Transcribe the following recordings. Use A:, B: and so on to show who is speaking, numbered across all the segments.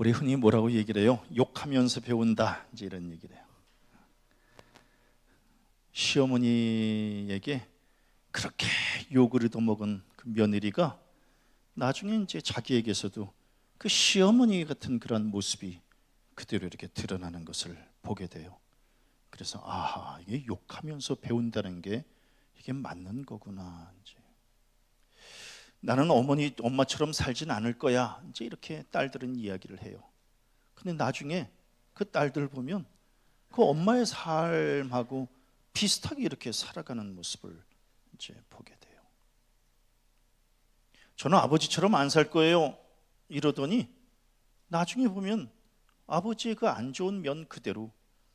A: 우리 흔히 뭐라고 얘기를 해요? 욕하면서 배운다, 이제 이런 얘기를 해요. 시어머니에게 그렇게 욕을 얻어먹은 그 며느리가 나중에 이제 자기에게서도 그 시어머니 같은 그런 모습이 그대로 이렇게 드러나는 것을 보게 돼요. 그래서 아, 이게 욕하면서 배운다는 게 이게 맞는 거구나. 이제 나는 엄마처럼 살진 않을 거야. 이제 이렇게 딸들은 이야기를 해요. 근데 나중에 그 딸들 보면 그 엄마의 삶하고 비슷하게 이렇게 살아가는 모습을 이제 보게 돼요. 저는 아버지처럼 안 살 거예요, 이러더니 나중에 보면 아버지의 그 안 좋은 면 그대로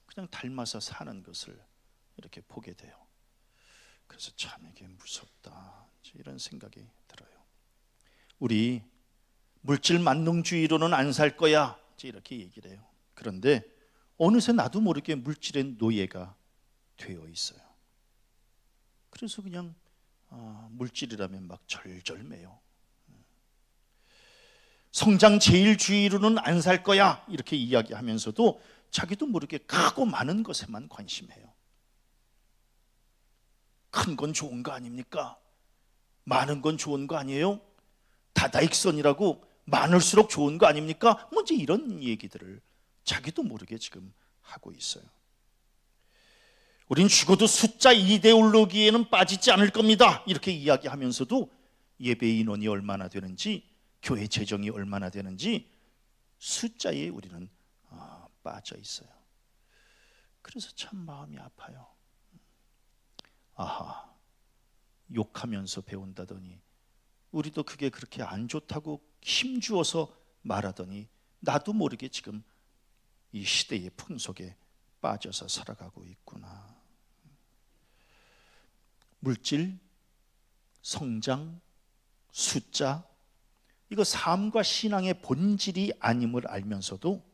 A: 그냥 닮아서 사는 것을 이렇게 보게 돼요. 그래서 참 이게 무섭다, 이런 생각이 들어요. 우리 물질 만능주의로는 안 살 거야, 이렇게 얘기를 해요. 그런데 어느새 나도 모르게 물질의 노예가 되어 있어요. 그래서 그냥 물질이라면 막 절절매요. 성장 제일주의로는 안 살 거야, 이렇게 이야기하면서도 자기도 모르게 크고 많은 것에만 관심해요. 큰 건 좋은 거 아닙니까? 많은 건 좋은 거 아니에요? 다다익선이라고 많을수록 좋은 거 아닙니까? 뭐 이제 이런 얘기들을 자기도 모르게 지금 하고 있어요. 우린 죽어도 숫자 이데올로기에는 빠지지 않을 겁니다, 이렇게 이야기하면서도 예배 인원이 얼마나 되는지, 교회 재정이 얼마나 되는지 숫자에 우리는 빠져 있어요. 그래서 참 마음이 아파요. 아하, 욕하면서 배운다더니 우리도 그게 그렇게 안 좋다고 힘주어서 말하더니 나도 모르게 지금 이 시대의 풍속에 빠져서 살아가고 있구나. 물질, 성장, 숫자, 이거 삶과 신앙의 본질이 아님을 알면서도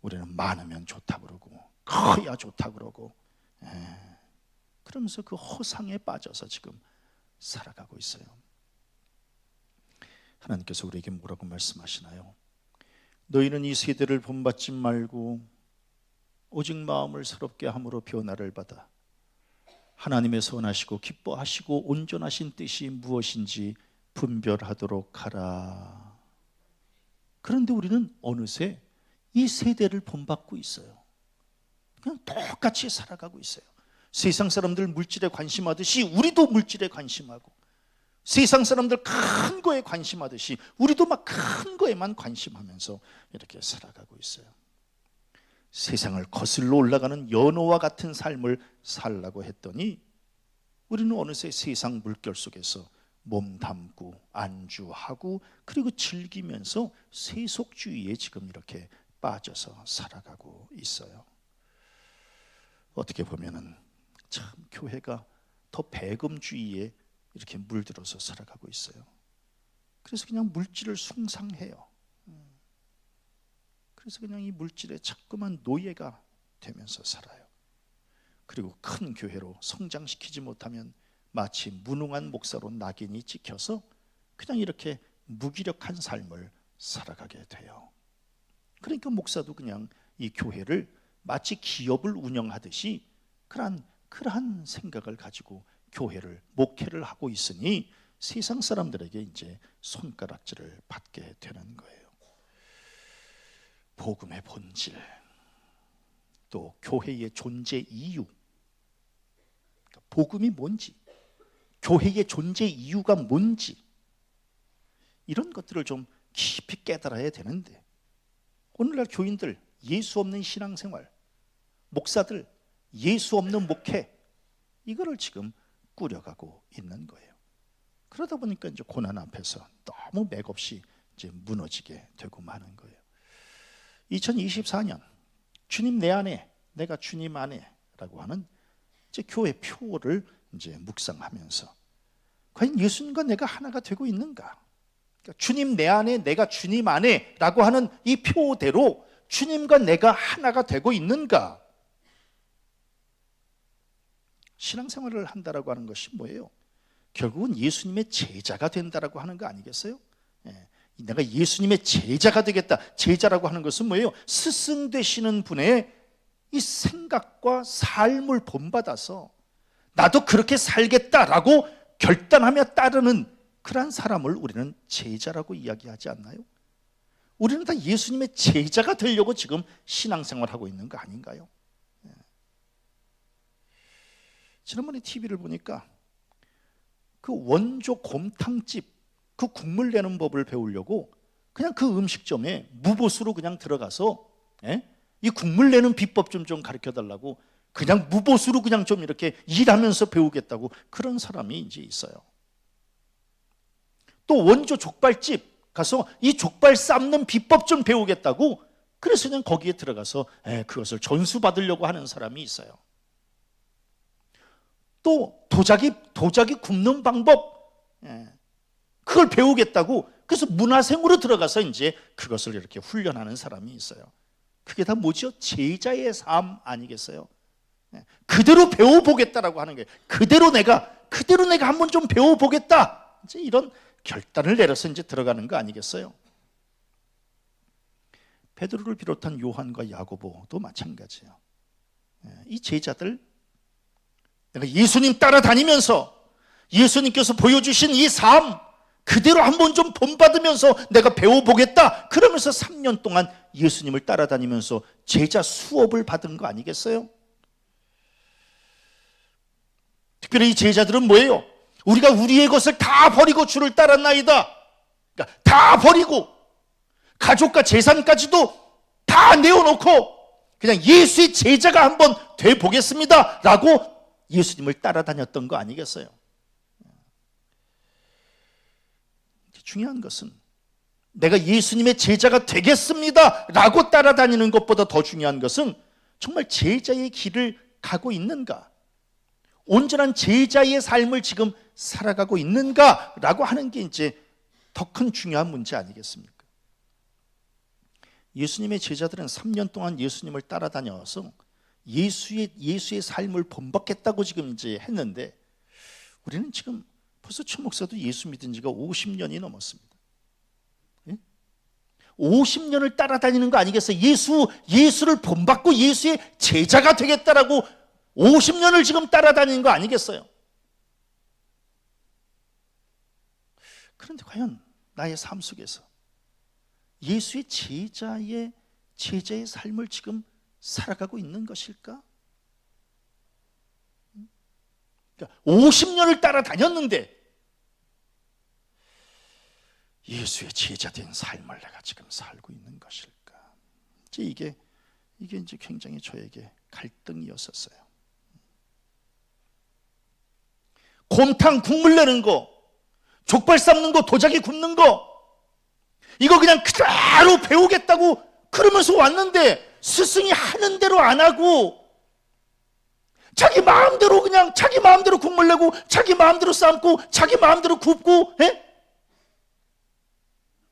A: 우리는 많으면 좋다 그러고 커야 좋다 그러고 그러면서 그 허상에 빠져서 지금 살아가고 있어요. 하나님께서 우리에게 뭐라고 말씀하시나요? 너희는 이 세대를 본받지 말고 오직 마음을 새롭게 함으로 변화를 받아 하나님의 선하시고 기뻐하시고 온전하신 뜻이 무엇인지 분별하도록 하라. 그런데 우리는 어느새 이 세대를 본받고 있어요. 그냥 똑같이 살아가고 있어요. 세상 사람들 물질에 관심하듯이 우리도 물질에 관심하고, 세상 사람들 큰 거에 관심하듯이 우리도 막 큰 거에만 관심하면서 이렇게 살아가고 있어요. 세상을 거슬러 올라가는 연어와 같은 삶을 살라고 했더니 우리는 어느새 세상 물결 속에서 몸 담고 안주하고 그리고 즐기면서 세속주의에 지금 이렇게 빠져서 살아가고 있어요. 어떻게 보면은 참 교회가 더 배금주의에 이렇게 물들어서 살아가고 있어요. 그래서 그냥 물질을 숭상해요. 그래서 그냥 이 물질에 자꾸만 노예가 되면서 살아요. 그리고 큰 교회로 성장시키지 못하면 마치 무능한 목사로 낙인이 찍혀서 그냥 이렇게 무기력한 삶을 살아가게 돼요. 그러니까 목사도 그냥 이 교회를 마치 기업을 운영하듯이 그러한 생각을 가지고 교회를 목회를 하고 있으니 세상 사람들에게 이제 손가락질을 받게 되는 거예요. 복음의 본질, 또 교회의 존재 이유, 복음이 뭔지, 교회의 존재 이유가 뭔지, 이런 것들을 좀 깊이 깨달아야 되는데 오늘날 교인들 예수 없는 신앙생활, 목사들 예수 없는 목회, 이거를 지금 꾸려가고 있는 거예요. 그러다 보니까 이제 고난 앞에서 너무 맥없이 이제 무너지게 되고 마는 거예요. 2024년 주님 내 안에, 내가 주님 안에라고 하는 이제 교회 표를 이제 묵상하면서 과연 예수님과 내가 하나가 되고 있는가? 그러니까 주님 내 안에, 내가 주님 안에라고 하는 이 표대로 주님과 내가 하나가 되고 있는가? 신앙생활을 한다라고 하는 것이 뭐예요? 결국은 예수님의 제자가 된다라고 하는 거 아니겠어요? 내가 예수님의 제자가 되겠다. 제자라고 하는 것은 뭐예요? 스승 되시는 분의 이 생각과 삶을 본받아서 나도 그렇게 살겠다라고 결단하며 따르는 그러한 사람을 우리는 제자라고 이야기하지 않나요? 우리는 다 예수님의 제자가 되려고 지금 신앙생활하고 있는 거 아닌가요? 지난번에 TV를 보니까 그 원조 곰탕집 그 국물 내는 법을 배우려고 그냥 그 음식점에 무보수로 그냥 들어가서 이 국물 내는 비법 좀 가르쳐 달라고 그냥 무보수로 그냥 좀 이렇게 일하면서 배우겠다고 그런 사람이 이제 있어요. 또 원조 족발집 가서 이 족발 삶는 비법 좀 배우겠다고 그래서 그냥 거기에 들어가서 그것을 전수받으려고 하는 사람이 있어요. 또 도자기 굽는 방법 그걸 배우겠다고 그래서 문화생으로 들어가서 이제 그것을 이렇게 훈련하는 사람이 있어요. 그게 다 뭐죠? 제자의 삶 아니겠어요? 그대로 배워보겠다라고 하는 거예요. 그대로 내가 한번 좀 배워보겠다. 이제 이런 결단을 내려서 이제 들어가는 거 아니겠어요? 베드로를 비롯한 요한과 야고보도 마찬가지예요. 이 제자들 내가 예수님 따라다니면서 예수님께서 보여주신 이 삶 그대로 한번 좀 본받으면서 내가 배워보겠다. 그러면서 3년 동안 예수님을 따라다니면서 제자 수업을 받은 거 아니겠어요? 특별히 이 제자들은 뭐예요? 우리가 우리의 것을 다 버리고 주를 따랐나이다. 그러니까 다 버리고 가족과 재산까지도 다 내어놓고 그냥 예수의 제자가 한번 돼보겠습니다 라고 예수님을 따라다녔던 거 아니겠어요? 중요한 것은 내가 예수님의 제자가 되겠습니다 라고 따라다니는 것보다 더 중요한 것은 정말 제자의 길을 가고 있는가, 온전한 제자의 삶을 지금 살아가고 있는가 라고 하는 게 이제 더 큰 중요한 문제 아니겠습니까? 예수님의 제자들은 3년 동안 예수님을 따라다녀서 예수의 삶을 본받겠다고 지금 이제 했는데 우리는 지금 벌써 최 목사도 예수 믿은 지가 50년이 넘었습니다. 50년을 따라다니는 거 아니겠어요? 예수를 본받고 예수의 제자가 되겠다라고 50년을 지금 따라다니는 거 아니겠어요? 그런데 과연 나의 삶 속에서 예수의 제자의 삶을 지금 살아가고 있는 것일까? 50년을 따라다녔는데 예수의 제자된 삶을 내가 지금 살고 있는 것일까? 이게 이제 굉장히 저에게 갈등이었었어요. 곰탕 국물 내는 거, 족발 삶는 거, 도자기 굽는 거, 이거 그냥 그대로 배우겠다고 그러면서 왔는데 스승이 하는 대로 안 하고 자기 마음대로 국물 내고 자기 마음대로 삶고 자기 마음대로 굽고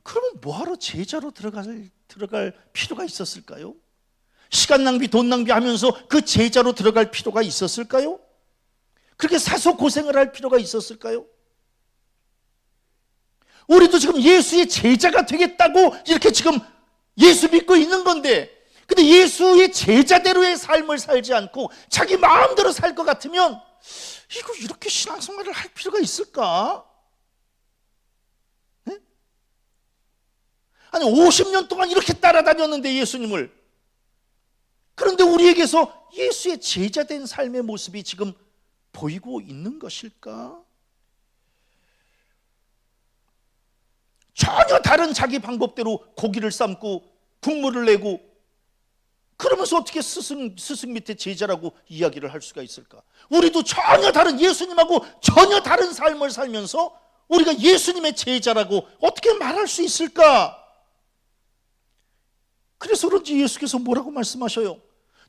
A: 그러면 뭐하러 제자로 들어갈 필요가 있었을까요? 시간 낭비, 돈 낭비하면서 그 제자로 들어갈 필요가 있었을까요? 그렇게 사서 고생을 할 필요가 있었을까요? 우리도 지금 예수의 제자가 되겠다고 이렇게 지금 예수 믿고 있는 건데, 근데 예수의 제자대로의 삶을 살지 않고 자기 마음대로 살 것 같으면 이거 이렇게 신앙생활을 할 필요가 있을까? 네? 아니 50년 동안 이렇게 따라다녔는데 예수님을, 그런데 우리에게서 예수의 제자된 삶의 모습이 지금 보이고 있는 것일까? 전혀 다른 자기 방법대로 고기를 삶고 국물을 내고 그러면서 어떻게 스승 밑에 제자라고 이야기를 할 수가 있을까? 우리도 전혀 다른, 예수님하고 전혀 다른 삶을 살면서 우리가 예수님의 제자라고 어떻게 말할 수 있을까? 그래서 그런지 예수께서 뭐라고 말씀하셔요?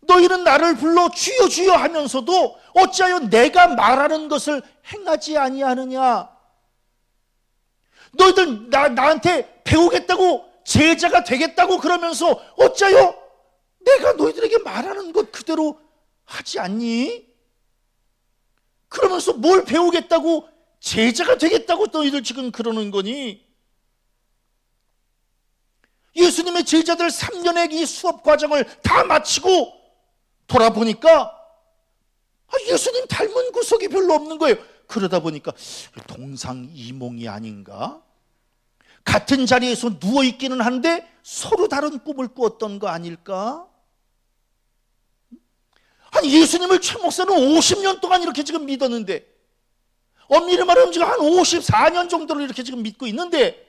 A: 너희는 나를 불러 주여 주여 하면서도 어찌하여 내가 말하는 것을 행하지 아니하느냐? 너희들 나한테 배우겠다고 제자가 되겠다고 그러면서 어찌하여 내가 너희들에게 말하는 것 그대로 하지 않니? 그러면서 뭘 배우겠다고 제자가 되겠다고 너희들 지금 그러는 거니? 예수님의 제자들 3년의 이 수업 과정을 다 마치고 돌아보니까 예수님 닮은 구석이 별로 없는 거예요. 그러다 보니까 동상이몽이 아닌가? 같은 자리에서 누워있기는 한데 서로 다른 꿈을 꾸었던 거 아닐까? 아니, 예수님을 최 목사는 50년 동안 이렇게 지금 믿었는데, 엄밀히 말하면 지금 한 54년 정도를 이렇게 지금 믿고 있는데,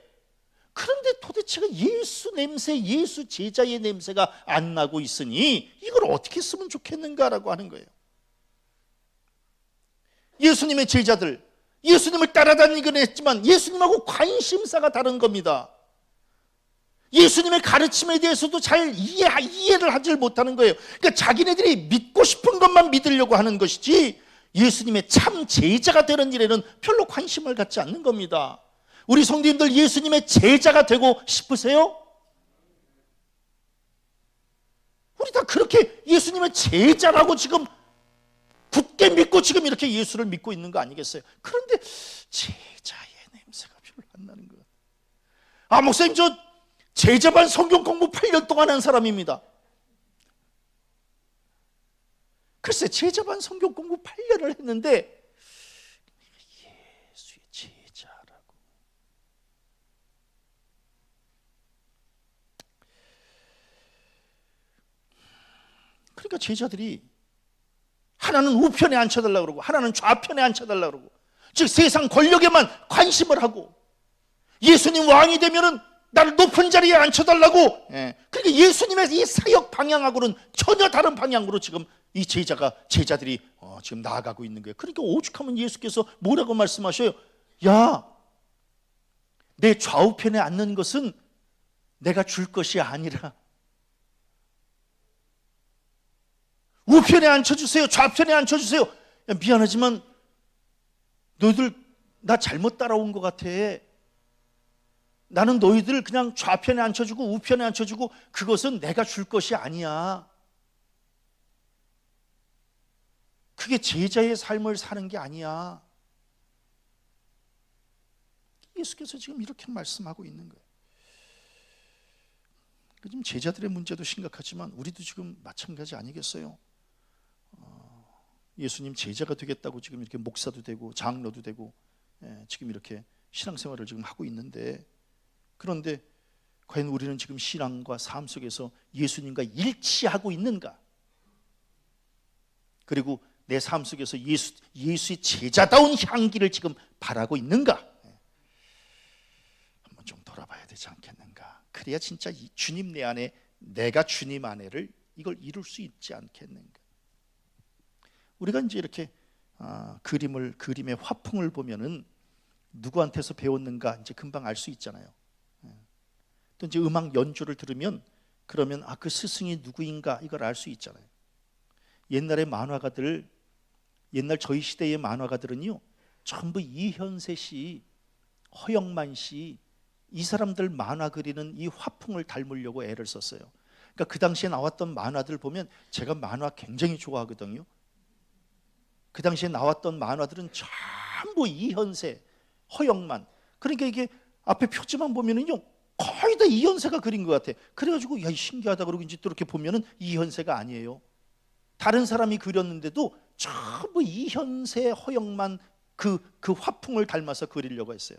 A: 그런데 도대체가 예수 냄새, 예수 제자의 냄새가 안 나고 있으니 이걸 어떻게 쓰면 좋겠는가라고 하는 거예요. 예수님의 제자들, 예수님을 따라다니긴 했지만 예수님하고 관심사가 다른 겁니다. 예수님의 가르침에 대해서도 잘 이해를 하지 못하는 거예요. 그러니까 자기네들이 믿고 싶은 것만 믿으려고 하는 것이지 예수님의 참 제자가 되는 일에는 별로 관심을 갖지 않는 겁니다. 우리 성도님들 예수님의 제자가 되고 싶으세요? 우리 다 그렇게 예수님의 제자라고 지금 굳게 믿고 지금 이렇게 예수를 믿고 있는 거 아니겠어요? 그런데 제자의 냄새가 별로 안 나는 거예요. 목사님, 저 제자반 성경 공부 8년 동안 한 사람입니다. 글쎄, 제자반 성경 공부 8년을 했는데 예수의 제자라고. 그러니까 제자들이 하나는 우편에 앉혀달라고 그러고 하나는 좌편에 앉혀달라고 그러고, 즉 세상 권력에만 관심을 하고, 예수님 왕이 되면은 나를 높은 자리에 앉혀달라고. 그러니까 예수님의 이 사역 방향하고는 전혀 다른 방향으로 지금 이 제자들이 지금 나아가고 있는 거예요. 그러니까 오죽하면 예수께서 뭐라고 말씀하셔요? 야, 내 좌우편에 앉는 것은 내가 줄 것이 아니라 우편에 앉혀주세요, 좌편에 앉혀주세요. 야, 미안하지만 너희들 나 잘못 따라온 것 같아. 나는 너희들 그냥 좌편에 앉혀주고 우편에 앉혀주고 그것은 내가 줄 것이 아니야. 그게 제자의 삶을 사는 게 아니야. 예수께서 지금 이렇게 말씀하고 있는 거예요. 지금 제자들의 문제도 심각하지만 우리도 지금 마찬가지 아니겠어요? 예수님 제자가 되겠다고 지금 이렇게 목사도 되고 장로도 되고 지금 이렇게 신앙생활을 지금 하고 있는데, 그런데 과연 우리는 지금 신앙과 삶 속에서 예수님과 일치하고 있는가? 그리고 내 삶 속에서 예수의 제자다운 향기를 지금 바라고 있는가? 한번 좀 돌아봐야 되지 않겠는가? 그래야 진짜 주님 내 안에, 내가 주님 안에를 이걸 이룰 수 있지 않겠는가? 우리가 이제 이렇게 그림의 화풍을 보면은 누구한테서 배웠는가 이제 금방 알 수 있잖아요. 또 이제 음악 연주를 들으면 그러면 그 스승이 누구인가 이걸 알 수 있잖아요. 옛날의 만화가들, 옛날 저희 시대의 만화가들은요 전부 이현세 씨, 허영만 씨, 이 사람들 만화 그리는 이 화풍을 닮으려고 애를 썼어요. 그러니까 그 당시에 나왔던 만화들 보면, 제가 만화 굉장히 좋아하거든요. 그 당시에 나왔던 만화들은 전부 이현세, 허영만. 그러니까 이게 앞에 표지만 보면은요 거의 다 이현세가 그린 것 같아. 그래가지고 야, 신기하다 그러고 이제 또 이렇게 보면은 이현세가 아니에요. 다른 사람이 그렸는데도 전부 이현세, 허영만 그 화풍을 닮아서 그리려고 했어요.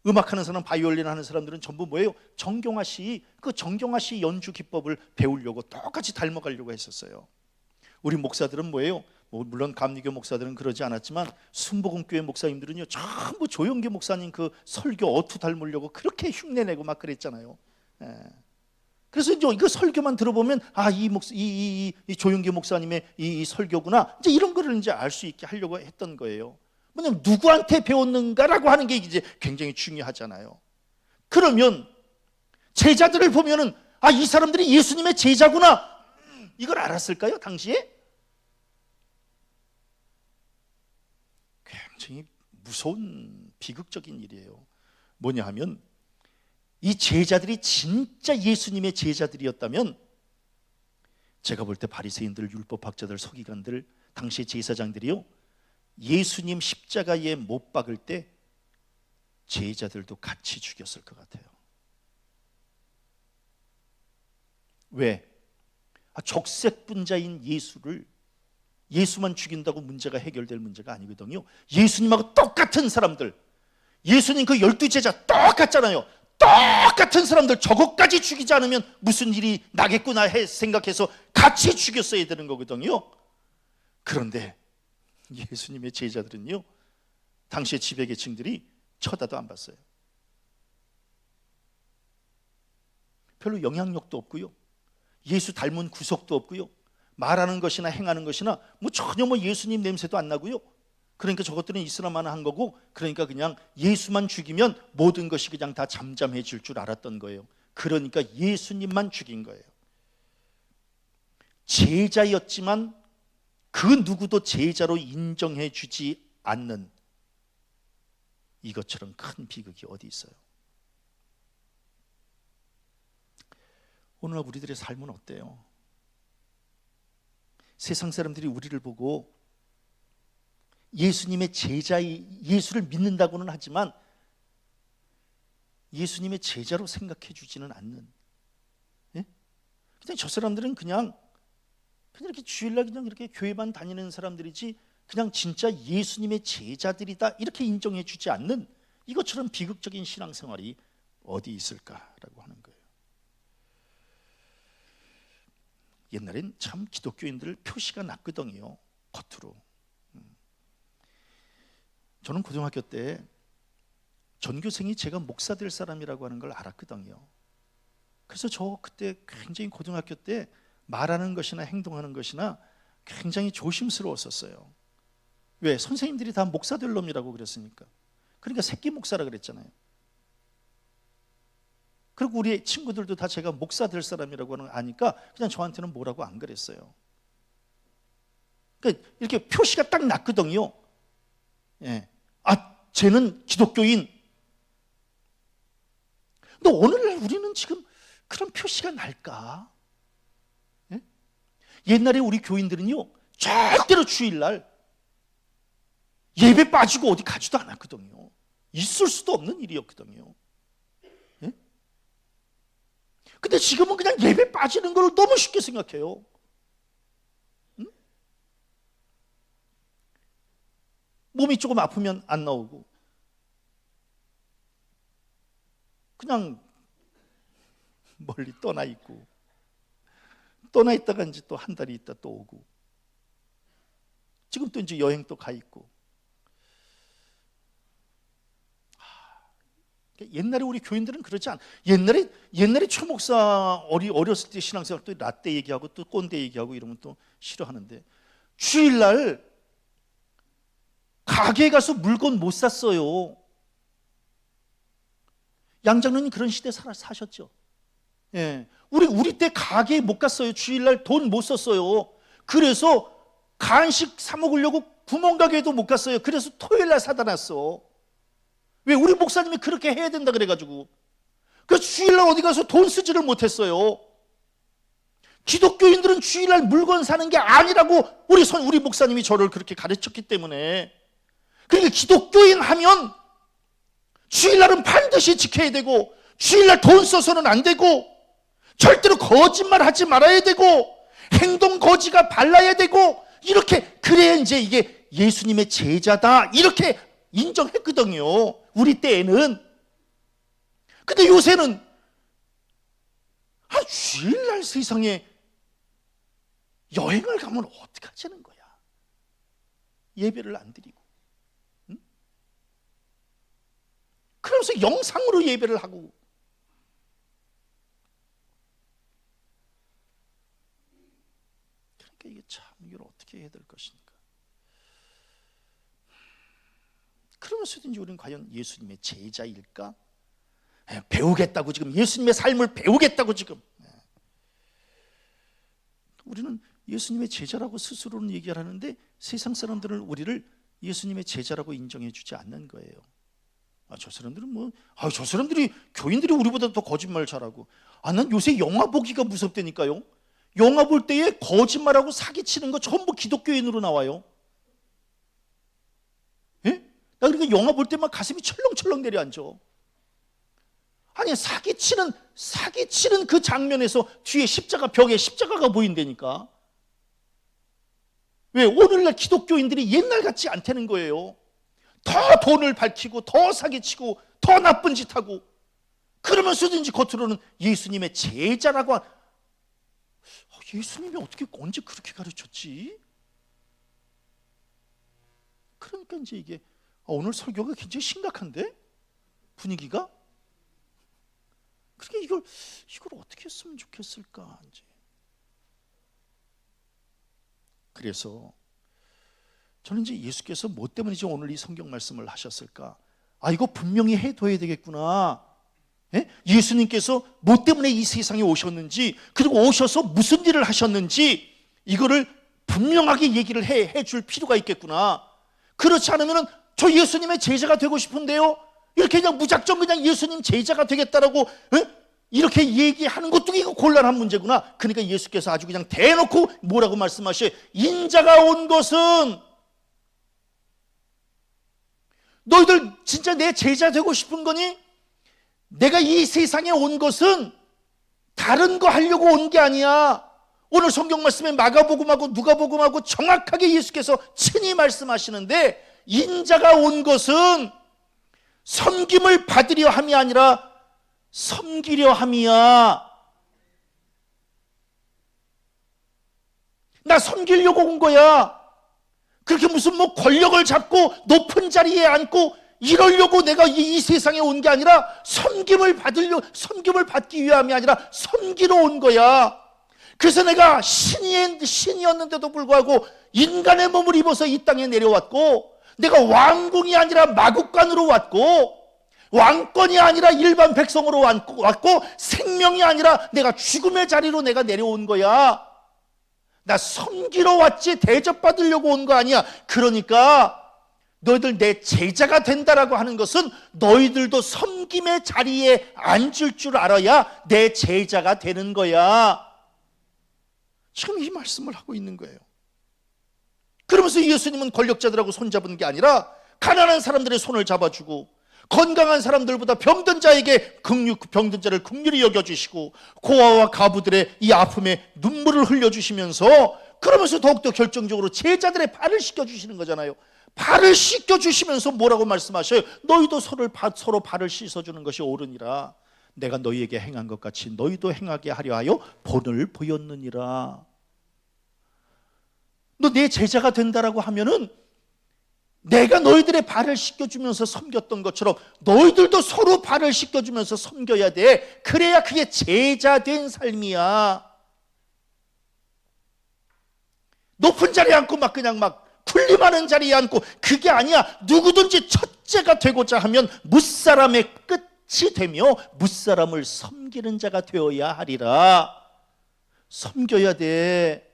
A: 음악하는 사람, 바이올린 하는 사람들은 전부 뭐예요? 정경화 씨, 그 정경화 씨 연주 기법을 배우려고 똑같이 닮아가려고 했었어요. 우리 목사들은 뭐예요? 물론 감리교 목사들은 그러지 않았지만 순복음교회 목사님들은요 전부 조영기 목사님 그 설교 어투 닮으려고 그렇게 흉내내고 막 그랬잖아요. 그래서 이제 이거 설교만 들어보면 이 조영기 목사님의 이 설교구나, 이제 이런 거를 이제 알 수 있게 하려고 했던 거예요. 뭐냐면 누구한테 배웠는가라고 하는 게 이제 굉장히 중요하잖아요. 그러면 제자들을 보면은 이 사람들이 예수님의 제자구나, 이걸 알았을까요 당시에? 굉장히 무서운 비극적인 일이에요. 뭐냐 하면 이 제자들이 진짜 예수님의 제자들이었다면, 제가 볼 때 바리새인들, 율법학자들, 서기관들, 당시 제사장들이요 예수님 십자가에 못 박을 때 제자들도 같이 죽였을 것 같아요. 왜? 적색분자인 예수만 죽인다고 문제가 해결될 문제가 아니거든요. 예수님하고 똑같은 사람들, 예수님 그 12제자 똑같잖아요. 똑같은 사람들 저것까지 죽이지 않으면 무슨 일이 나겠구나 생각해서 같이 죽였어야 되는 거거든요. 그런데 예수님의 제자들은요, 당시의 지배계층들이 쳐다도 안 봤어요. 별로 영향력도 없고요, 예수 닮은 구석도 없고요, 말하는 것이나 행하는 것이나 전혀 예수님 냄새도 안 나고요. 그러니까 저것들은 이스라엘만 한 거고, 그러니까 그냥 예수만 죽이면 모든 것이 그냥 다 잠잠해질 줄 알았던 거예요. 그러니까 예수님만 죽인 거예요. 제자였지만 그 누구도 제자로 인정해 주지 않는 이것처럼 큰 비극이 어디 있어요? 오늘날 우리들의 삶은 어때요? 세상 사람들이 우리를 보고 예수님의 예수를 믿는다고는 하지만 예수님의 제자로 생각해 주지는 않는, 예? 그냥 저 사람들은 그냥 이렇게 주일날 그냥 이렇게 교회만 다니는 사람들이지 그냥 진짜 예수님의 제자들이다 이렇게 인정해 주지 않는 이것처럼 비극적인 신앙생활이 어디 있을까라고 하는 거예요. 옛날엔 참 기독교인들 표시가 났거든요, 겉으로. 저는 고등학교 때 전교생이 제가 목사 될 사람이라고 하는 걸 알았거든요. 그래서 저 그때 굉장히 고등학교 때 말하는 것이나 행동하는 것이나 굉장히 조심스러웠었어요. 왜? 선생님들이 다 목사 될 놈이라고 그랬으니까. 그러니까 새끼 목사라 그랬잖아요. 그리고 우리 친구들도 다 제가 목사 될 사람이라고 아니까 그냥 저한테는 뭐라고 안 그랬어요. 그러니까 이렇게 표시가 딱 났거든요. 예. 쟤는 기독교인. 근데 오늘날 우리는 지금 그런 표시가 날까? 예? 옛날에 우리 교인들은요, 절대로 주일날 예배 빠지고 어디 가지도 않았거든요. 있을 수도 없는 일이었거든요. 예? 근데 지금은 그냥 예배 빠지는 걸 너무 쉽게 생각해요. 응? 몸이 조금 아프면 안 나오고, 그냥 멀리 떠나 있고, 떠나 있다가 이제 또 한 달이 있다 또 오고, 지금 또 이제 여행 또 가 있고. 옛날에 우리 교인들은 그러지 않아. 옛날에 초목사 어렸을 때 신앙생활 또 라떼 얘기하고 또 꼰대 얘기하고 이러면 또 싫어하는데, 주일날 가게에 가서 물건 못 샀어요. 양장로님 그런 시대 사셨죠. 예, 우리 때 가게에 못 갔어요. 주일날 돈 못 썼어요. 그래서 간식 사 먹으려고 구멍가게에도 못 갔어요. 그래서 토요일날 사다 놨어. 왜? 우리 목사님이 그렇게 해야 된다 그래가지고. 그래서 주일날 어디 가서 돈 쓰지를 못했어요. 기독교인들은 주일날 물건 사는 게 아니라고 우리 목사님이 저를 그렇게 가르쳤기 때문에. 그러니까 기독교인 하면 주일날은 반드시 지켜야 되고, 주일날 돈 써서는 안 되고, 절대로 거짓말 하지 말아야 되고, 행동 거지가 발라야 되고, 이렇게 그래야 이제 이게 예수님의 제자다 이렇게 인정했거든요, 우리 때에는. 근데 요새는 주일날 세상에 여행을 가면 어떡하자는 거야. 예배를 안 드리고. 응? 그러면서 영상으로 예배를 하고. 그러니까 이게 참 이걸 어떻게 해야 될 것인가. 그러면서도 이제 우리는 과연 예수님의 제자일까? 배우겠다고 지금 예수님의 삶을 배우겠다고 지금. 우리는 예수님의 제자라고 스스로는 얘기를 하는데 세상 사람들은 우리를 예수님의 제자라고 인정해 주지 않는 거예요. 저 사람들은 저 사람들이 교인들이 우리보다 더 거짓말 잘하고. 난 요새 영화 보기가 무섭다니까요. 영화 볼 때에 거짓말하고 사기치는 거 전부 기독교인으로 나와요. 예? 나 그러니까 영화 볼 때만 가슴이 철렁철렁 내려앉아. 아니 사기치는 그 장면에서 뒤에 벽에 십자가가 보인다니까. 왜? 오늘날 기독교인들이 옛날 같지 않다는 거예요. 더 돈을 밝히고 더 사기치고 더 나쁜 짓 하고 그러면서든지 겉으로는 예수님의 제자라고 예수님이 언제 그렇게 가르쳤지? 그러니까 이제 이게 오늘 설교가 굉장히 심각한데? 분위기가? 그러니까 이걸 어떻게 했으면 좋겠을까? 이제. 그래서 저는 이제 예수께서 뭐 때문에 이제 오늘 이 성경 말씀을 하셨을까? 이거 분명히 해둬야 되겠구나. 예? 예수님께서 뭐 때문에 이 세상에 오셨는지, 그리고 오셔서 무슨 일을 하셨는지 이거를 분명하게 얘기를 해줄 필요가 있겠구나. 그렇지 않으면 저 예수님의 제자가 되고 싶은데요, 이렇게 그냥 무작정 그냥 예수님 제자가 되겠다라고 이렇게 얘기하는 것도 이거 곤란한 문제구나. 그러니까 예수께서 아주 그냥 대놓고 뭐라고 말씀하셔요? 인자가 온 것은, 너희들 진짜 내 제자 되고 싶은 거니? 내가 이 세상에 온 것은 다른 거 하려고 온 게 아니야. 오늘 성경 말씀에 마가복음하고 누가복음하고 정확하게 예수께서 친히 말씀하시는데, 인자가 온 것은 섬김을 받으려 함이 아니라 섬기려 함이야. 나 섬기려고 온 거야. 그렇게 무슨 뭐 권력을 잡고 높은 자리에 앉고 이러려고 내가 이 세상에 온 게 아니라 섬김을 받기 위함이 아니라 섬기러 온 거야. 그래서 내가 신이었는데도 불구하고 인간의 몸을 입어서 이 땅에 내려왔고, 내가 왕궁이 아니라 마국간으로 왔고, 왕권이 아니라 일반 백성으로 왔고, 생명이 아니라 내가 죽음의 자리로 내가 내려온 거야. 나 섬기러 왔지 대접받으려고 온 거 아니야. 그러니까 너희들 내 제자가 된다라고 하는 것은 너희들도 섬김의 자리에 앉을 줄 알아야 내 제자가 되는 거야. 지금 이 말씀을 하고 있는 거예요. 그러면서 예수님은 권력자들하고 손잡은 게 아니라 가난한 사람들의 손을 잡아주고, 건강한 사람들보다 병든 자에게 병든 자를 긍휼히 여겨주시고, 고아와 가부들의 이 아픔에 눈물을 흘려주시면서, 그러면서 더욱더 결정적으로 제자들의 발을 씻겨주시는 거잖아요. 발을 씻겨주시면서 뭐라고 말씀하셔요? 너희도 서로 발을 씻어주는 것이 옳으니라. 내가 너희에게 행한 것 같이 너희도 행하게 하려 하여 본을 보였느니라. 너 내 제자가 된다라고 하면은 내가 너희들의 발을 씻겨주면서 섬겼던 것처럼 너희들도 서로 발을 씻겨주면서 섬겨야 돼. 그래야 그게 제자된 삶이야. 높은 자리에 앉고 그냥 군림하는 자리에 앉고, 그게 아니야. 누구든지 첫째가 되고자 하면 무사람의 끝이 되며 무사람을 섬기는 자가 되어야 하리라. 섬겨야 돼.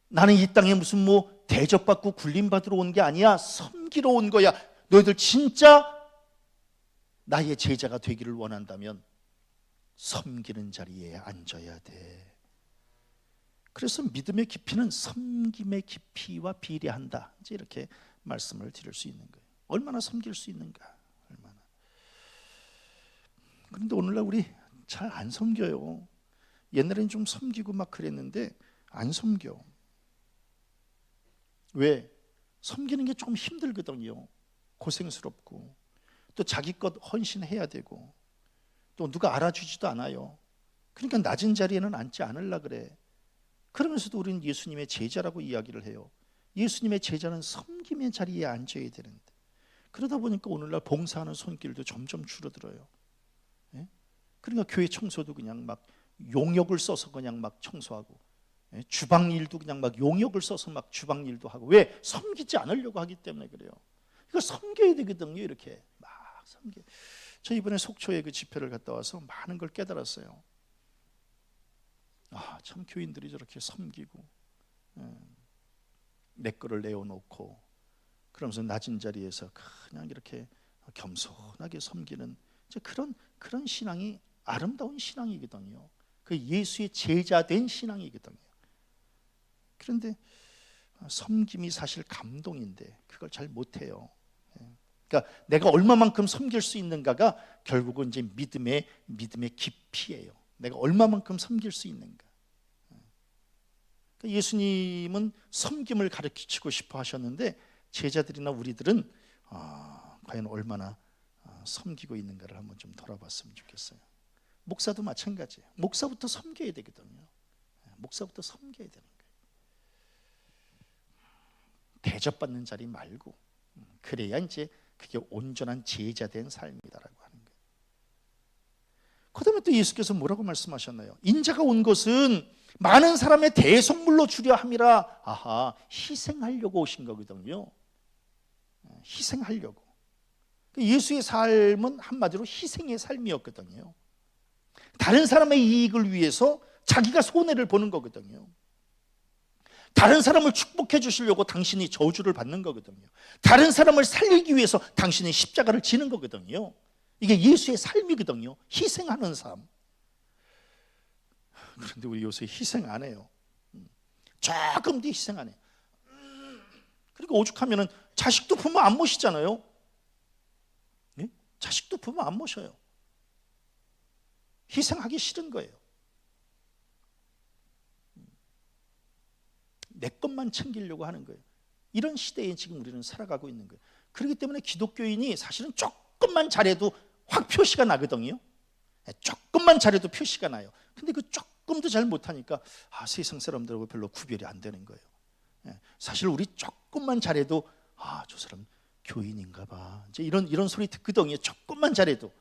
A: 나는 이 땅에 무슨 대접받고 군림받으러 온 게 아니야. 섬기러 온 거야. 너희들 진짜 나의 제자가 되기를 원한다면 섬기는 자리에 앉아야 돼. 그래서 믿음의 깊이는 섬김의 깊이와 비례한다. 이제 이렇게 말씀을 드릴 수 있는 거예요. 얼마나 섬길 수 있는가? 얼마나. 그런데 오늘날 우리 잘 안 섬겨요. 옛날엔 좀 섬기고 그랬는데 안 섬겨. 왜? 섬기는 게 좀 힘들거든요. 고생스럽고, 또 자기 것 헌신해야 되고, 또 누가 알아주지도 않아요. 그러니까 낮은 자리에는 앉지 않으려 그래. 그러면서도 우리는 예수님의 제자라고 이야기를 해요. 예수님의 제자는 섬김의 자리에 앉아야 되는데, 그러다 보니까 오늘날 봉사하는 손길도 점점 줄어들어요. 예? 그러니까 교회 청소도 그냥 용역을 써서 그냥 청소하고, 주방 일도 그냥 용역을 써서 주방 일도 하고. 왜? 섬기지 않으려고 하기 때문에 그래요. 이거 섬겨야 되거든요. 이렇게 섬겨. 저 이번에 속초에 그 집회를 갔다 와서 많은 걸 깨달았어요. 참 교인들이 저렇게 섬기고, 내 거를 내어놓고, 그러면서 낮은 자리에서 그냥 이렇게 겸손하게 섬기는 그런 신앙이 아름다운 신앙이거든요. 그 예수의 제자된 신앙이거든요. 그런데 섬김이 사실 감동인데 그걸 잘 못해요. 그러니까 내가 얼마만큼 섬길 수 있는가가 결국은 이제 믿음의 깊이예요. 내가 얼마만큼 섬길 수 있는가. 그러니까 예수님은 섬김을 가르치고 싶어 하셨는데 제자들이나 우리들은 과연 얼마나 섬기고 있는가를 한번 좀 돌아봤으면 좋겠어요. 목사도 마찬가지예요. 목사부터 섬겨야 되거든요. 목사부터 섬겨야 되는 거예요. 대접받는 자리 말고, 그래야 이제 그게 온전한 제자된 삶이다라고 하는 거예요. 그다음에 또 예수께서 뭐라고 말씀하셨나요? 인자가 온 것은 많은 사람의 대속물로 주려 함이라. 희생하려고 오신 거거든요. 희생하려고. 예수의 삶은 한마디로 희생의 삶이었거든요. 다른 사람의 이익을 위해서 자기가 손해를 보는 거거든요. 다른 사람을 축복해 주시려고 당신이 저주를 받는 거거든요. 다른 사람을 살리기 위해서 당신이 십자가를 지는 거거든요. 이게 예수의 삶이거든요. 희생하는 삶. 그런데 우리 요새 희생 안 해요. 조금도 희생 안 해요. 그리고 오죽하면 자식도 부모 안 모시잖아요. 네? 자식도 부모 안 모셔요. 희생하기 싫은 거예요. 내 것만 챙기려고 하는 거예요. 이런 시대에 지금 우리는 살아가고 있는 거예요. 그렇기 때문에 기독교인이 사실은 조금만 잘해도 확 표시가 나거든요. 조금만 잘해도 표시가 나요. 근데 그 조금도 잘 못하니까 세상 사람들하고 별로 구별이 안 되는 거예요. 사실 우리 조금만 잘해도 저 사람 교인인가 봐, 이제 이런 소리 듣거든요. 조금만 잘해도.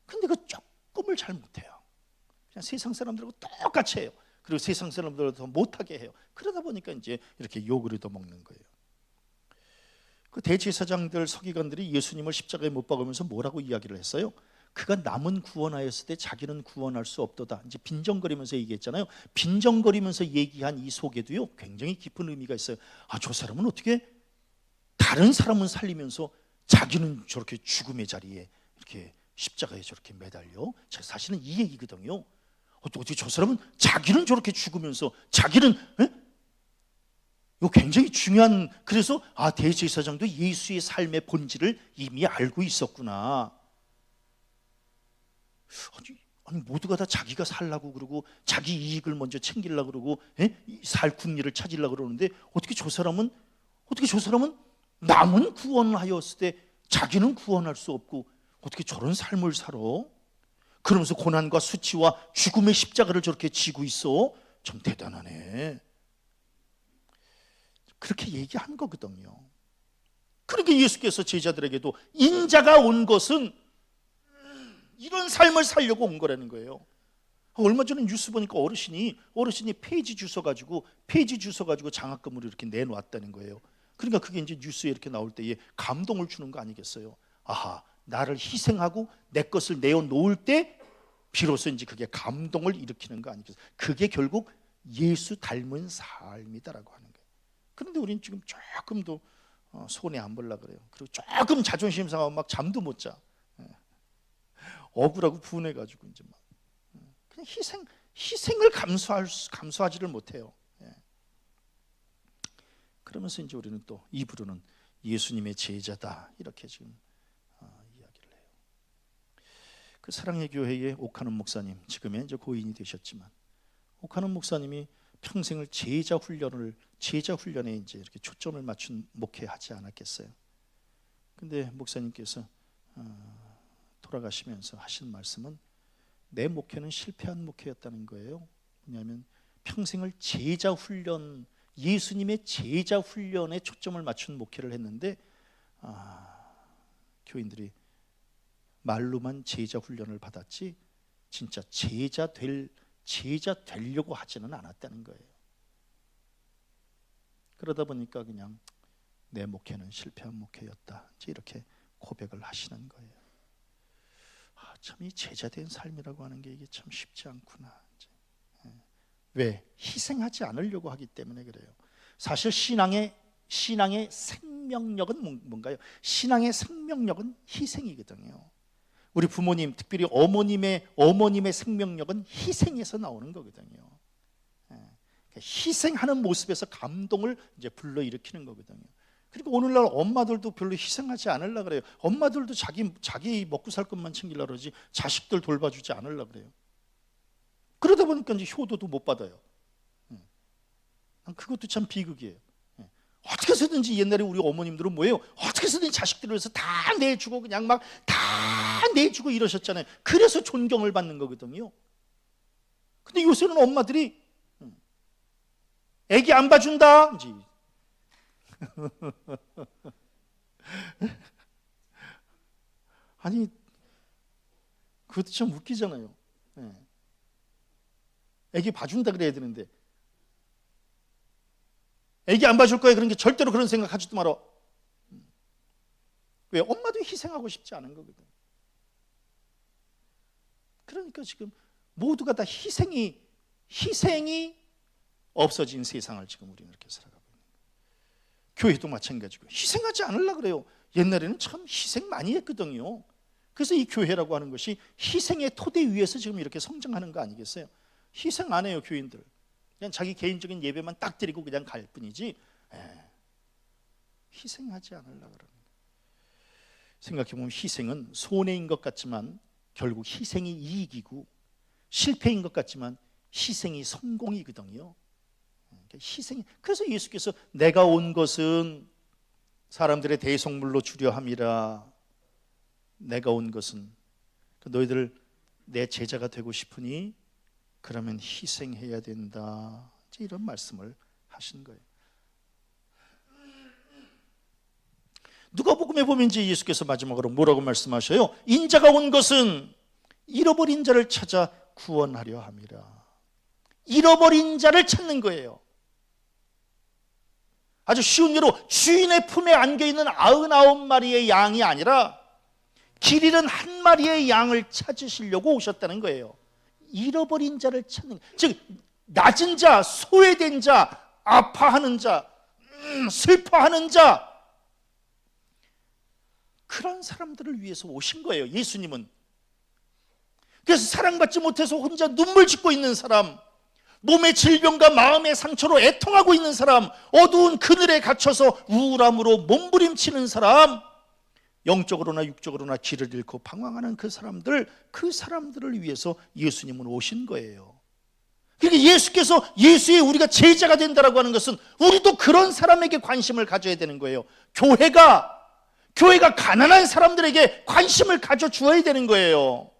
A: 근데 그 조금을 잘 못해요. 그냥 세상 사람들하고 똑같이 해요. 그리고 세상 사람들을 더 못하게 해요. 그러다 보니까 이제 이렇게 욕을 얻어먹는 거예요. 그 대제사장들, 서기관들이 예수님을 십자가에 못 박으면서 뭐라고 이야기를 했어요? 그가 남은 구원하였을 때 자기는 구원할 수 없도다. 이제 빈정거리면서 얘기했잖아요. 빈정거리면서 얘기한 이 속에도요, 굉장히 깊은 의미가 있어요. 저 사람은 어떻게 다른 사람은 살리면서 자기는 저렇게 죽음의 자리에 이렇게 십자가에 저렇게 매달려? 사실은 이 얘기거든요. 어떻게 저 사람은 자기는 저렇게 죽으면서 자기는, 이거 굉장히 중요한. 그래서 대제사장도 예수의 삶의 본질을 이미 알고 있었구나. 아니 모두가 다 자기가 살라고 그러고 자기 이익을 먼저 챙기려고 그러고 살 궁리를 찾으려고 그러는데 어떻게 저 사람은 남은 구원하였을 때 자기는 구원할 수 없고 어떻게 저런 삶을 살아? 그러면서 고난과 수치와 죽음의 십자가를 저렇게 지고 있어? 참 대단하네. 그렇게 얘기한 거거든요. 그러니까 예수께서 제자들에게도 인자가 온 것은 이런 삶을 살려고 온 거라는 거예요. 얼마 전에 뉴스 보니까 어르신이 폐지 주워 가지고 장학금으로 이렇게 내놓았다는 거예요. 그러니까 그게 이제 뉴스에 이렇게 나올 때에 감동을 주는 거 아니겠어요? 나를 희생하고 내 것을 내어놓을 때 비로소 이제 그게 감동을 일으키는 거 아니겠어요? 그게 결국 예수 닮은 삶이다라고 하는 거예요. 그런데 우리는 지금 조금도 손해 안 보려고 그래요. 그리고 조금 자존심 상하면 막 잠도 못 자. 억울하고 분해가지고 이제 막 그냥 희생을 감수하지를 못해요. 그러면서 이제 우리는 또 입으로는 예수님의 제자다 이렇게 지금 이야기를 해요. 그 사랑의 교회의 옥하는 목사님, 지금은 이제 고인이 되셨지만 옥하는 목사님이 평생을 제자 훈련에 이제 이렇게 초점을 맞춘 목회하지 않았겠어요. 근데 목사님께서 돌아가시면서 하신 말씀은 내 목회는 실패한 목회였다는 거예요. 왜냐하면 평생을 제자 훈련, 예수님의 제자 훈련에 초점을 맞춘 목회를 했는데 교인들이 말로만 제자 훈련을 받았지 진짜 제자 되려고 하지는 않았다는 거예요. 그러다 보니까 그냥 내 목회는 실패한 목회였다, 이렇게 고백을 하시는 거예요. 참 이 제자된 삶이라고 하는 게 이게 참 쉽지 않구나. 왜? 희생하지 않으려고 하기 때문에 그래요. 사실 신앙의 생명력은 뭔가요? 신앙의 생명력은 희생이거든요. 우리 부모님, 특별히 어머님의 생명력은 희생에서 나오는 거거든요. 희생하는 모습에서 감동을 이제 불러일으키는 거거든요. 그리고 오늘날 엄마들도 별로 희생하지 않으려고 그래요. 엄마들도 자기 먹고 살 것만 챙기려고 그러지 자식들 돌봐주지 않으려고 그래요. 그러다 보니까 이제 효도도 못 받아요. 그것도 참 비극이에요. 어떻게 해서든지 옛날에 우리 어머님들은 뭐예요? 어떻게 해서든지 자식들을 위해서 다 내주고 그냥 막 다 내주고 이러셨잖아요. 그래서 존경을 받는 거거든요. 근데 요새는 엄마들이 애기 안 봐준다 이제. 아니 그것도 참 웃기잖아요. 애기 봐준다 그래야 되는데 애기 안 봐줄 거야 그런 게 절대로 그런 생각 하지도 마라. 왜? 엄마도 희생하고 싶지 않은 거거든. 그러니까 지금 모두가 다 희생이 없어진 세상을 지금 우리는 이렇게 살아가고 있는 거예요. 교회도 마찬가지고 희생하지 않으려고 그래요. 옛날에는 참 희생 많이 했거든요. 그래서 이 교회라고 하는 것이 희생의 토대 위에서 지금 이렇게 성장하는 거 아니겠어요? 희생 안 해요, 교인들. 그냥 자기 개인적인 예배만 딱 드리고 그냥 갈 뿐이지 희생하지 않으려고 그러는 거예요. 생각해보면 희생은 손해인 것 같지만 결국 희생이 이익이고, 실패인 것 같지만 희생이 성공이거든요. 희생이. 그래서 예수께서 내가 온 것은 사람들의 대속물로 주려 함이라. 내가 온 것은 너희들 내 제자가 되고 싶으니 그러면 희생해야 된다. 이런 말씀을 하신 거예요. 누가복음에 보면 이제 예수께서 마지막으로 뭐라고 말씀하셔요? 인자가 온 것은 잃어버린 자를 찾아 구원하려 함이라. 잃어버린 자를 찾는 거예요. 아주 쉬운 예로 주인의 품에 안겨있는 99마리의 양이 아니라 길 잃은 한 마리의 양을 찾으시려고 오셨다는 거예요. 잃어버린 자를 찾는, 즉 낮은 자, 소외된 자, 아파하는 자, 슬퍼하는 자, 그런 사람들을 위해서 오신 거예요, 예수님은. 그래서 사랑받지 못해서 혼자 눈물 짓고 있는 사람, 몸의 질병과 마음의 상처로 애통하고 있는 사람, 어두운 그늘에 갇혀서 우울함으로 몸부림치는 사람, 영적으로나 육적으로나 길을 잃고 방황하는 그 사람들을 위해서 예수님은 오신 거예요. 그러니까 예수께서 예수의 우리가 제자가 된다라고 하는 것은 우리도 그런 사람에게 관심을 가져야 되는 거예요. 교회가 가난한 사람들에게 관심을 가져주어야 되는 거예요.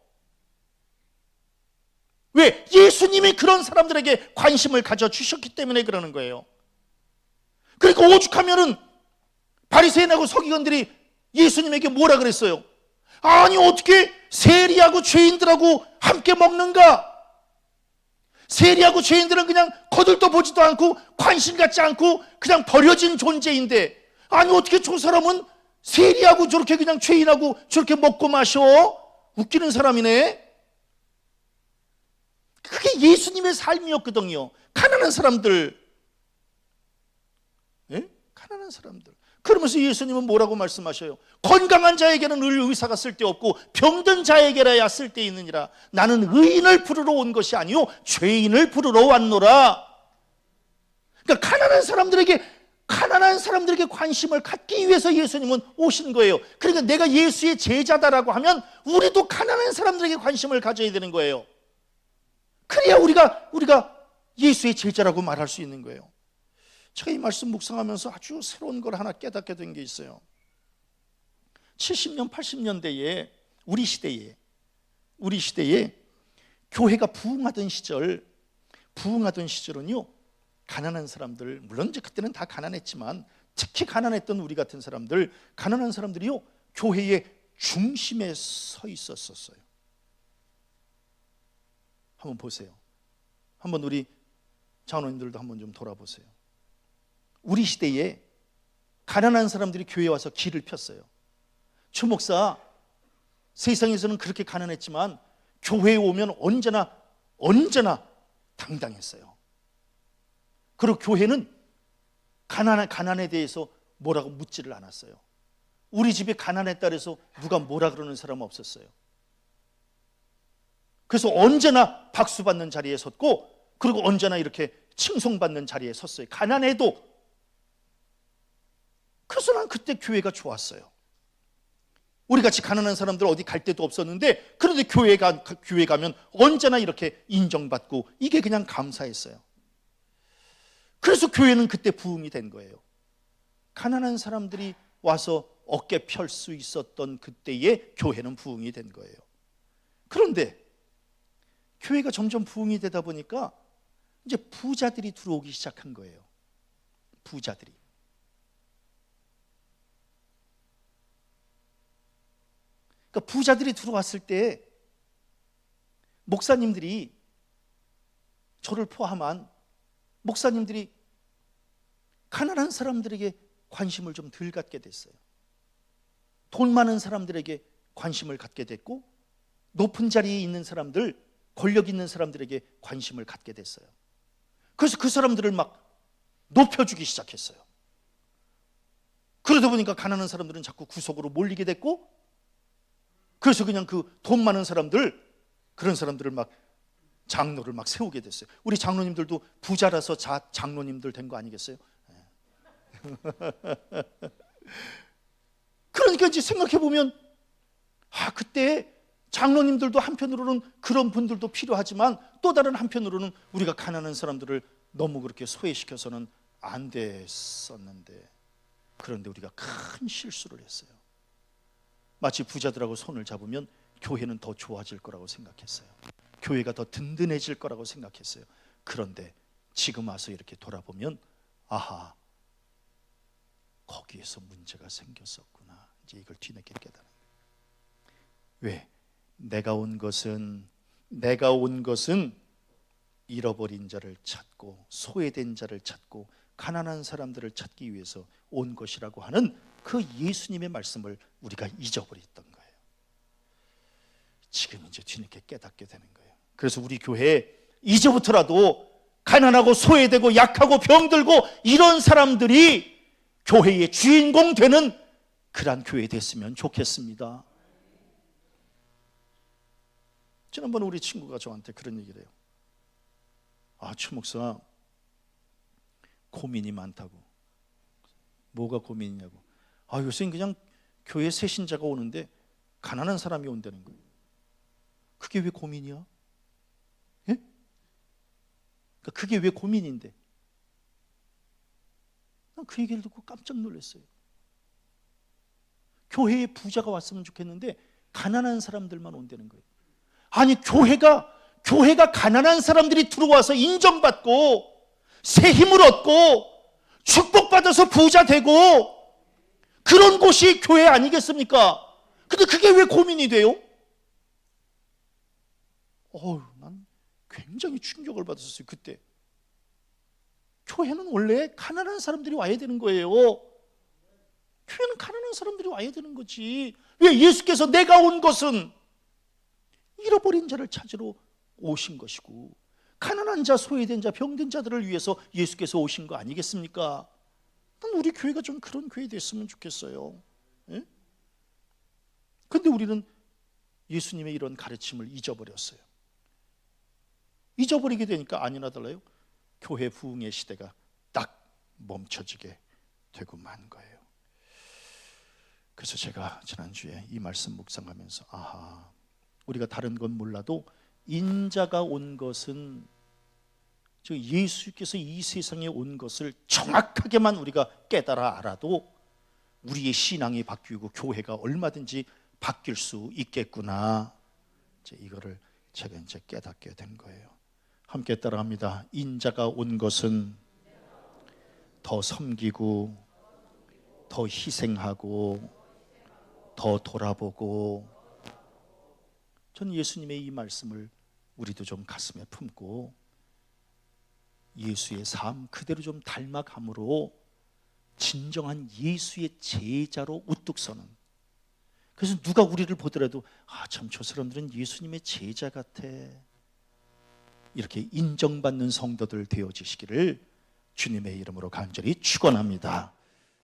A: 왜? 예수님이 그런 사람들에게 관심을 가져주셨기 때문에 그러는 거예요. 그러니까 오죽하면은 바리새인하고 서기관들이 예수님에게 뭐라 그랬어요? 아니 어떻게 세리하고 죄인들하고 함께 먹는가? 세리하고 죄인들은 그냥 거들떠 보지도 않고 관심 갖지 않고 그냥 버려진 존재인데, 아니 어떻게 저 사람은 세리하고 저렇게 그냥 죄인하고 저렇게 먹고 마셔? 웃기는 사람이네. 그게 예수님의 삶이었거든요. 가난한 사람들, 가난한 사람들. 그러면서 예수님은 뭐라고 말씀하셔요? 건강한 자에게는 의사가 쓸데없고 병든 자에게라야 쓸데있느니라. 나는 의인을 부르러 온 것이 아니요 죄인을 부르러 왔노라. 그러니까 가난한 사람들에게 관심을 갖기 위해서 예수님은 오신 거예요. 그러니까 내가 예수의 제자다라고 하면 우리도 가난한 사람들에게 관심을 가져야 되는 거예요. 그래야 우리가 예수의 제자라고 말할 수 있는 거예요. 제가 이 말씀 묵상하면서 아주 새로운 걸 하나 깨닫게 된 게 있어요. 70년, 80년대에 우리 시대에 교회가 부흥하던 시절은요, 가난한 사람들, 물론 이제 그때는 다 가난했지만 특히 가난했던 우리 같은 사람들, 가난한 사람들이요, 교회의 중심에 서 있었어요. 한번 보세요. 한번 우리 장로님들도 한번 좀 돌아보세요. 우리 시대에 가난한 사람들이 교회에 와서 길을 폈어요. 최 목사, 세상에서는 그렇게 가난했지만 교회에 오면 언제나 당당했어요. 그리고 교회는 가난에 대해서 뭐라고 묻지를 않았어요. 우리 집이 가난했다 그래서 누가 뭐라 그러는 사람은 없었어요. 그래서 언제나 박수받는 자리에 섰고, 그리고 언제나 이렇게 칭송받는 자리에 섰어요. 가난해도. 그래서 난 그때 교회가 좋았어요. 우리 같이 가난한 사람들 어디 갈 데도 없었는데, 그런데 교회 가면 언제나 이렇게 인정받고, 이게 그냥 감사했어요. 그래서 교회는 그때 부흥이 된 거예요. 가난한 사람들이 와서 어깨 펼 수 있었던 그때의 교회는 부흥이 된 거예요. 그런데 교회가 점점 부흥이 되다 보니까 이제 부자들이 들어오기 시작한 거예요. 부자들이. 그러니까 부자들이 들어왔을 때 목사님들이, 저를 포함한 목사님들이 가난한 사람들에게 관심을 좀 덜 갖게 됐어요. 돈 많은 사람들에게 관심을 갖게 됐고, 높은 자리에 있는 사람들, 권력 있는 사람들에게 관심을 갖게 됐어요. 그래서 그 사람들을 막 높여주기 시작했어요. 그러다 보니까 가난한 사람들은 자꾸 구석으로 몰리게 됐고, 그래서 그냥 그 돈 많은 사람들, 그런 사람들을 막 장로를 막 세우게 됐어요. 우리 장로님들도 부자라서 장로님들 된 거 아니겠어요? 그러니까 이제 생각해 보면, 그때 장로님들도 한편으로는 그런 분들도 필요하지만, 또 다른 한편으로는 우리가 가난한 사람들을 너무 그렇게 소외시켜서는 안 됐었는데, 그런데 우리가 큰 실수를 했어요. 마치 부자들하고 손을 잡으면 교회는 더 좋아질 거라고 생각했어요. 교회가 더 든든해질 거라고 생각했어요. 그런데 지금 와서 이렇게 돌아보면, 아하, 거기에서 문제가 생겼었구나. 이제 이걸 뒤늦게 깨달아요. 왜? 내가 온 것은 잃어버린 자를 찾고, 소외된 자를 찾고, 가난한 사람들을 찾기 위해서 온 것이라고 하는 그 예수님의 말씀을 우리가 잊어버렸던 거예요. 지금 이제 뒤늦게 깨닫게 되는 거예요. 그래서 우리 교회에 이제부터라도 가난하고 소외되고 약하고 병들고 이런 사람들이 교회의 주인공 되는 그러한 교회 됐으면 좋겠습니다. 지난번에 우리 친구가 저한테 그런 얘기를 해요. 최 목사, 고민이 많다고. 뭐가 고민이냐고. 요새는 그냥 교회 새신자가 오는데 가난한 사람이 온다는 거예요. 그게 왜 고민이야? 예? 그러니까 그게 왜 고민인데? 난 그 얘기를 듣고 깜짝 놀랐어요. 교회에 부자가 왔으면 좋겠는데 가난한 사람들만 온다는 거예요. 아니, 교회가 가난한 사람들이 들어와서 인정받고 새 힘을 얻고 축복받아서 부자 되고 그런 곳이 교회 아니겠습니까? 근데 그게 왜 고민이 돼요? 난 굉장히 충격을 받았어요. 그때 교회는 원래 가난한 사람들이 와야 되는 거예요. 교회는 가난한 사람들이 와야 되는 거지. 왜? 예수께서 내가 온 것은 잃어버린 자를 찾으러 오신 것이고, 가난한 자, 소외된 자, 병든 자들을 위해서 예수께서 오신 거 아니겠습니까? 난 우리 교회가 좀 그런 교회 됐으면 좋겠어요. 예? 근데 우리는 예수님의 이런 가르침을 잊어버렸어요. 잊어버리게 되니까 아니나 달라요, 교회 부흥의 시대가 딱 멈춰지게 되고 만 거예요. 그래서 제가 지난주에 이 말씀 묵상하면서, 우리가 다른 건 몰라도 인자가 온 것은, 즉 예수께서 이 세상에 온 것을 정확하게만 우리가 깨달아 알아도 우리의 신앙이 바뀌고 교회가 얼마든지 바뀔 수 있겠구나. 이거를 제가 이제 깨닫게 된 거예요. 함께 따라합니다. 인자가 온 것은 더 섬기고, 더 희생하고, 더 돌아보고. 전 예수님의 이 말씀을 우리도 좀 가슴에 품고 예수의 삶 그대로 좀 닮아감으로 진정한 예수의 제자로 우뚝 서는, 그래서 누가 우리를 보더라도 참 저 사람들은 예수님의 제자 같아, 이렇게 인정받는 성도들 되어지시기를 주님의 이름으로 간절히 축원합니다.